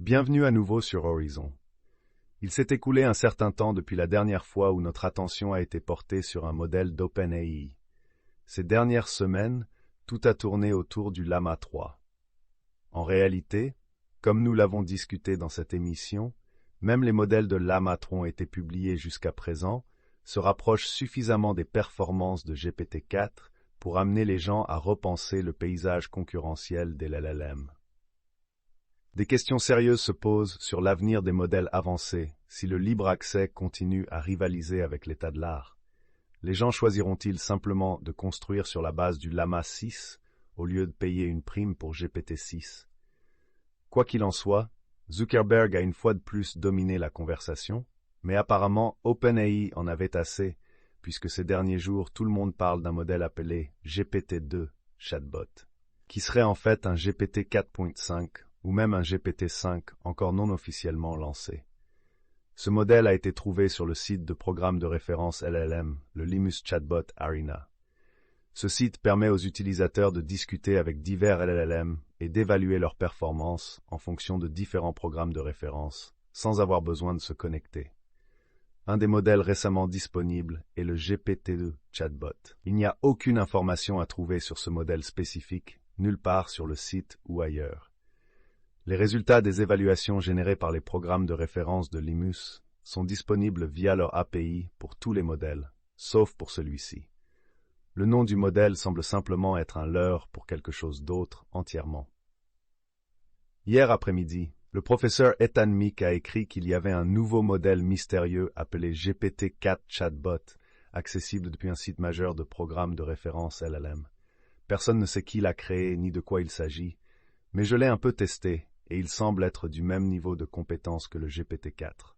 Bienvenue à nouveau sur Horizon. Il s'est écoulé un certain temps depuis la dernière fois où notre attention a été portée sur un modèle d'OpenAI. Ces dernières semaines, tout a tourné autour du Llama 3. En réalité, comme nous l'avons discuté dans cette émission, même les modèles de Llama 3 ont été publiés jusqu'à présent, se rapprochent suffisamment des performances de GPT-4 pour amener les gens à repenser le paysage concurrentiel des LLM. Des questions sérieuses se posent sur l'avenir des modèles avancés si le libre accès continue à rivaliser avec l'état de l'art. Les gens choisiront-ils simplement de construire sur la base du Llama 6 au lieu de payer une prime pour GPT-6? Quoi qu'il en soit, Zuckerberg a une fois de plus dominé la conversation, mais apparemment OpenAI en avait assez, puisque ces derniers jours tout le monde parle d'un modèle appelé GPT-2 chatbot, qui serait en fait un GPT 4.5 ou même un GPT-5 encore non officiellement lancé. Ce modèle a été trouvé sur le site de programme de référence LLM, le Limus Chatbot Arena. Ce site permet aux utilisateurs de discuter avec divers LLM et d'évaluer leurs performances en fonction de différents programmes de référence, sans avoir besoin de se connecter. Un des modèles récemment disponibles est le GPT-2 chatbot. Il n'y a aucune information à trouver sur ce modèle spécifique, nulle part sur le site ou ailleurs. Les résultats des évaluations générées par les programmes de référence de Limus sont disponibles via leur API pour tous les modèles, sauf pour celui-ci. Le nom du modèle semble simplement être un leurre pour quelque chose d'autre entièrement. Hier après-midi, le professeur Ethan Mick a écrit qu'il y avait un nouveau modèle mystérieux appelé GPT-4 Chatbot, accessible depuis un site majeur de programmes de référence LLM. Personne ne sait qui l'a créé ni de quoi il s'agit, mais je l'ai un peu testé et il semble être du même niveau de compétence que le GPT-4.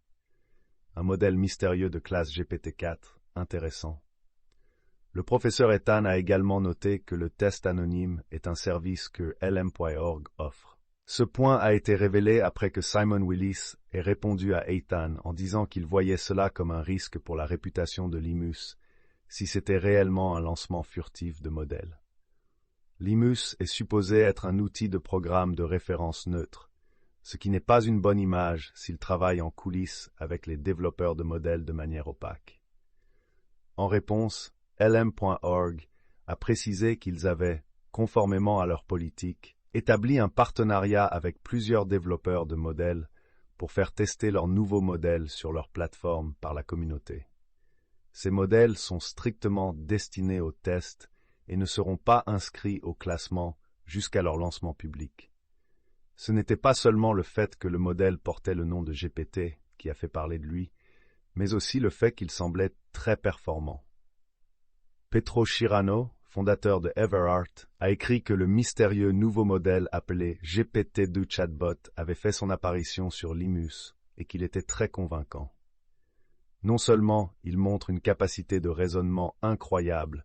Un modèle mystérieux de classe GPT-4, intéressant. Le professeur Ethan a également noté que le test anonyme est un service que LM.org offre. Ce point a été révélé après que Simon Willis ait répondu à Ethan en disant qu'il voyait cela comme un risque pour la réputation de Limus si c'était réellement un lancement furtif de modèle. Limus est supposé être un outil de programme de référence neutre, ce qui n'est pas une bonne image s'il travaille en coulisses avec les développeurs de modèles de manière opaque. En réponse, LM.org a précisé qu'ils avaient, conformément à leur politique, établi un partenariat avec plusieurs développeurs de modèles pour faire tester leurs nouveaux modèles sur leur plateforme par la communauté. Ces modèles sont strictement destinés aux tests et ne seront pas inscrits au classement jusqu'à leur lancement public. Ce n'était pas seulement le fait que le modèle portait le nom de GPT qui a fait parler de lui, mais aussi le fait qu'il semblait très performant. Petro Chirano, fondateur de Everart, a écrit que le mystérieux nouveau modèle appelé GPT-2 Chatbot avait fait son apparition sur Limus et qu'il était très convaincant. Non seulement il montre une capacité de raisonnement incroyable,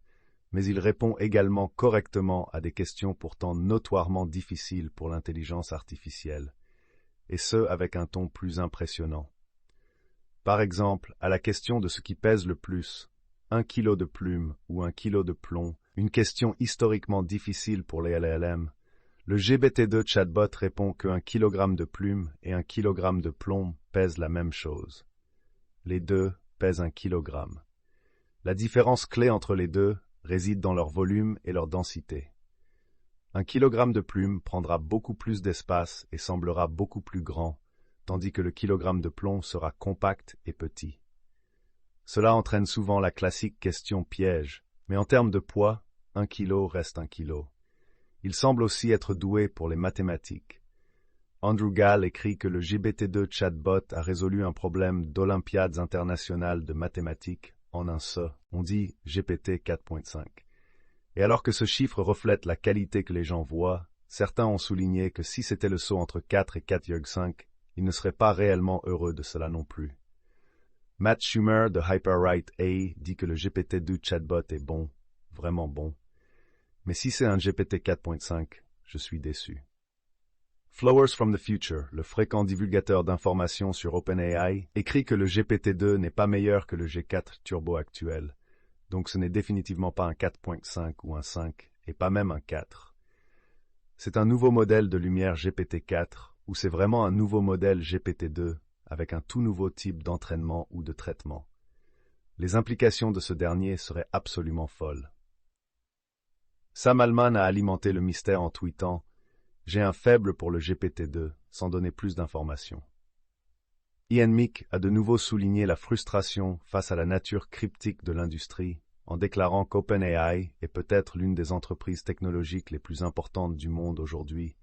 mais il répond également correctement à des questions pourtant notoirement difficiles pour l'intelligence artificielle, et ce avec un ton plus impressionnant. Par exemple, à la question de ce qui pèse le plus, 1 kilo de plume ou 1 kilo de plomb, une question historiquement difficile pour les LLM, le GPT-2 chatbot répond que 1 kilogramme de plume et 1 kilogramme de plomb pèsent la même chose. Les deux pèsent 1 kilogramme. La différence clé entre les deux réside dans leur volume et leur densité. 1 kilogramme de plume prendra beaucoup plus d'espace et semblera beaucoup plus grand, tandis que le kilogramme de plomb sera compact et petit. Cela entraîne souvent la classique question piège, mais en termes de poids, 1 kilo reste 1 kilo. Il semble aussi être doué pour les mathématiques. Andrew Gall écrit que le GPT-2 chatbot a résolu un problème d'Olympiades internationales de mathématiques en un saut. On dit GPT 4.5. Et alors que ce chiffre reflète la qualité que les gens voient, certains ont souligné que si c'était le saut entre 4 et 4,5, ils ne seraient pas réellement heureux de cela non plus. Matt Schumer de Hyperwrite A dit que le GPT-2 chatbot est bon, vraiment bon. Mais si c'est un GPT 4.5, je suis déçu. Flowers from the Future, le fréquent divulgateur d'informations sur OpenAI, écrit que le GPT-2 n'est pas meilleur que le G4 Turbo actuel, donc ce n'est définitivement pas un 4.5 ou un 5, et pas même un 4. C'est un nouveau modèle de lumière GPT-4, ou c'est vraiment un nouveau modèle GPT-2 avec un tout nouveau type d'entraînement ou de traitement. Les implications de ce dernier seraient absolument folles. Sam Altman a alimenté le mystère en tweetant « J'ai un faible pour le GPT-2 » sans donner plus d'informations. Ian Mick a de nouveau souligné la frustration face à la nature cryptique de l'industrie en déclarant qu'OpenAI est peut-être l'une des entreprises technologiques les plus importantes du monde aujourd'hui,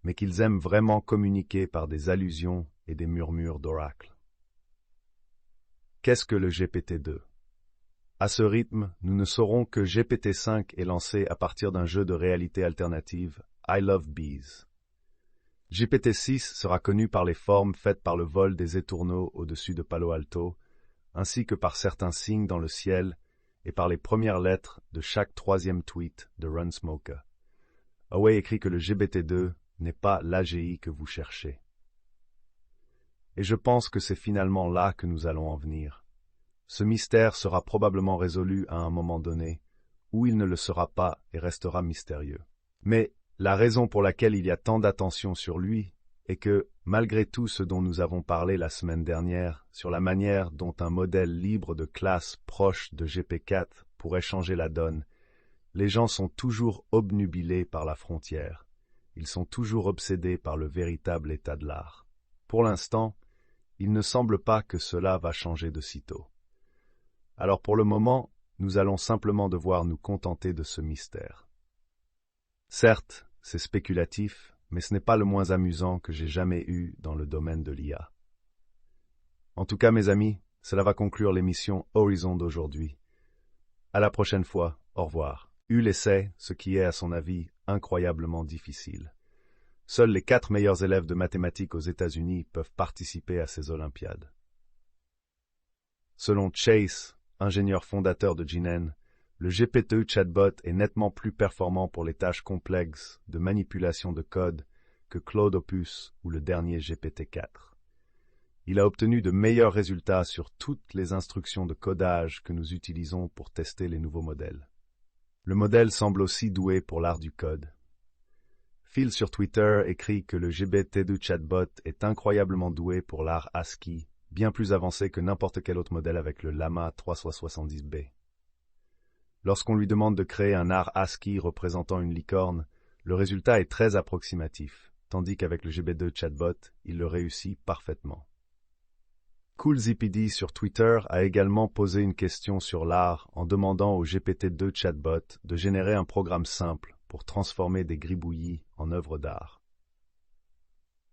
mais qu'ils aiment vraiment communiquer par des allusions et des murmures d'oracle. Qu'est-ce que le GPT-2 ? À ce rythme, nous ne saurons que GPT-5 est lancé à partir d'un jeu de réalité alternative, I Love Bees. GPT-6 sera connu par les formes faites par le vol des étourneaux au-dessus de Palo Alto, ainsi que par certains signes dans le ciel et par les premières lettres de chaque troisième tweet de Runsmoker. Huawei écrit que le GPT-2 n'est pas l'AGI que vous cherchez. Et je pense que c'est finalement là que nous allons en venir. Ce mystère sera probablement résolu à un moment donné, ou il ne le sera pas et restera mystérieux. Mais la raison pour laquelle il y a tant d'attention sur lui est que, malgré tout ce dont nous avons parlé la semaine dernière, sur la manière dont un modèle libre de classe proche de GP4 pourrait changer la donne, les gens sont toujours obnubilés par la frontière. Ils sont toujours obsédés par le véritable état de l'art. Pour l'instant, il ne semble pas que cela va changer de sitôt. Alors pour le moment, nous allons simplement devoir nous contenter de ce mystère. Certes, c'est spéculatif, mais ce n'est pas le moins amusant que j'ai jamais eu dans le domaine de l'IA. En tout cas, mes amis, cela va conclure l'émission Horizon d'aujourd'hui. À la prochaine fois, au revoir. Hull essaie, ce qui est à son avis incroyablement difficile. Seuls les 4 meilleurs élèves de mathématiques aux États-Unis peuvent participer à ces Olympiades. Selon Chase, ingénieur fondateur de GNN, le GPT chatbot est nettement plus performant pour les tâches complexes de manipulation de code que Claude Opus ou le dernier GPT-4. Il a obtenu de meilleurs résultats sur toutes les instructions de codage que nous utilisons pour tester les nouveaux modèles. Le modèle semble aussi doué pour l'art du code. Phil sur Twitter écrit que le GPT-2 chatbot est incroyablement doué pour l'art ASCII, bien plus avancé que n'importe quel autre modèle avec le Llama 370B. Lorsqu'on lui demande de créer un art ASCII représentant une licorne, le résultat est très approximatif, tandis qu'avec le GPT-2 chatbot, il le réussit parfaitement. CoolZPD sur Twitter a également posé une question sur l'art en demandant au GPT-2 chatbot de générer un programme simple pour transformer des gribouillis en œuvres d'art.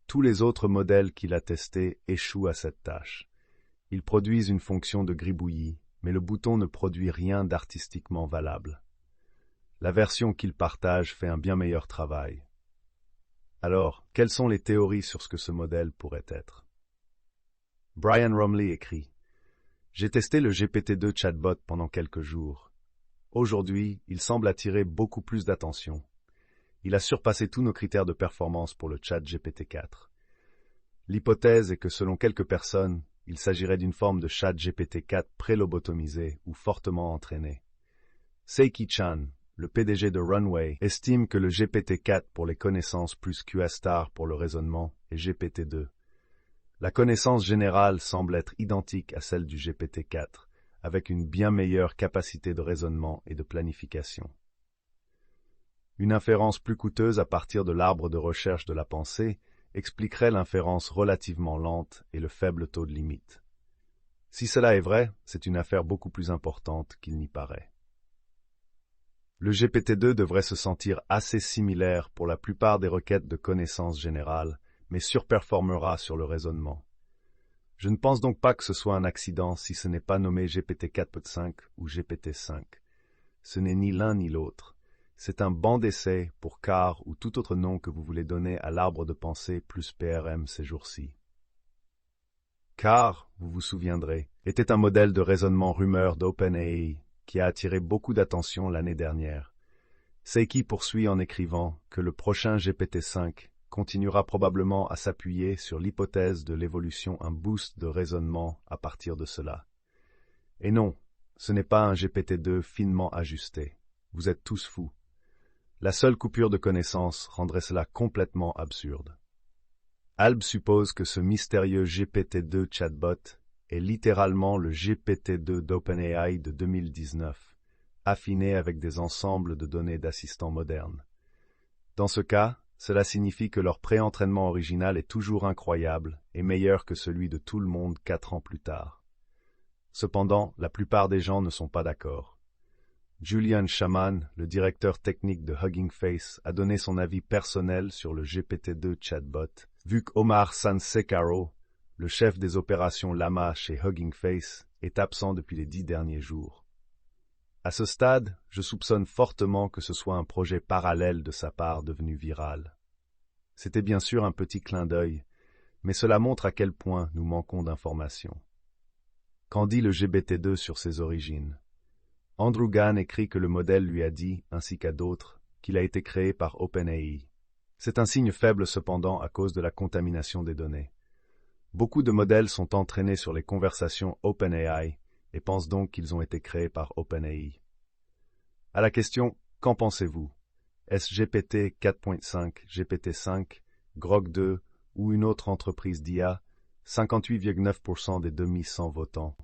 Tous les autres modèles qu'il a testés échouent à cette tâche. Ils produisent une fonction de gribouillis, mais le bouton ne produit rien d'artistiquement valable. La version qu'il partage fait un bien meilleur travail. Alors, quelles sont les théories sur ce que ce modèle pourrait être ? Brian Romley écrit « J'ai testé le GPT-2 chatbot pendant quelques jours. Aujourd'hui, il semble attirer beaucoup plus d'attention. Il a surpassé tous nos critères de performance pour le chat GPT-4. L'hypothèse est que selon quelques personnes, il s'agirait d'une forme de chat GPT-4 pré-lobotomisé ou fortement entraîné. Seiki Chan, le PDG de Runway, estime que le GPT-4 pour les connaissances plus QA-Star pour le raisonnement est GPT-2. La connaissance générale semble être identique à celle du GPT-4, avec une bien meilleure capacité de raisonnement et de planification. Une inférence plus coûteuse à partir de l'arbre de recherche de la pensée expliquerait l'inférence relativement lente et le faible taux de limite. Si cela est vrai, c'est une affaire beaucoup plus importante qu'il n'y paraît. Le GPT-2 devrait se sentir assez similaire pour la plupart des requêtes de connaissances générales, mais surperformera sur le raisonnement. Je ne pense donc pas que ce soit un accident si ce n'est pas nommé GPT-4.5 ou GPT-5. Ce n'est ni l'un ni l'autre. C'est un banc d'essai pour CAR ou tout autre nom que vous voulez donner à l'arbre de pensée plus PRM ces jours-ci. CAR, vous vous souviendrez, était un modèle de raisonnement rumeur d'OpenAI qui a attiré beaucoup d'attention l'année dernière. Seiki poursuit en écrivant que le prochain GPT-5 continuera probablement à s'appuyer sur l'hypothèse de l'évolution un boost de raisonnement à partir de cela. Et non, ce n'est pas un GPT-2 finement ajusté. Vous êtes tous fous. La seule coupure de connaissance rendrait cela complètement absurde. Alb suppose que ce mystérieux GPT-2 chatbot est littéralement le GPT-2 d'OpenAI de 2019, affiné avec des ensembles de données d'assistants modernes. Dans ce cas, cela signifie que leur pré-entraînement original est toujours incroyable et meilleur que celui de tout le monde 4 ans plus tard. Cependant, la plupart des gens ne sont pas d'accord. Julian Shaman, le directeur technique de Hugging Face, a donné son avis personnel sur le GPT-2 chatbot, vu qu'Omar Sansekaro, le chef des opérations Llama chez Hugging Face, est absent depuis les 10 derniers jours. À ce stade, je soupçonne fortement que ce soit un projet parallèle de sa part devenu viral. C'était bien sûr un petit clin d'œil, mais cela montre à quel point nous manquons d'informations. Qu'en dit le GPT-2 sur ses origines? Andrew Gan écrit que le modèle lui a dit, ainsi qu'à d'autres, qu'il a été créé par OpenAI. C'est un signe faible cependant à cause de la contamination des données. Beaucoup de modèles sont entraînés sur les conversations OpenAI et pensent donc qu'ils ont été créés par OpenAI. À la question « Qu'en pensez-vous » Est-ce GPT 4.5, GPT-5, Grok 2 ou une autre entreprise d'IA 58,9% des 2100 votants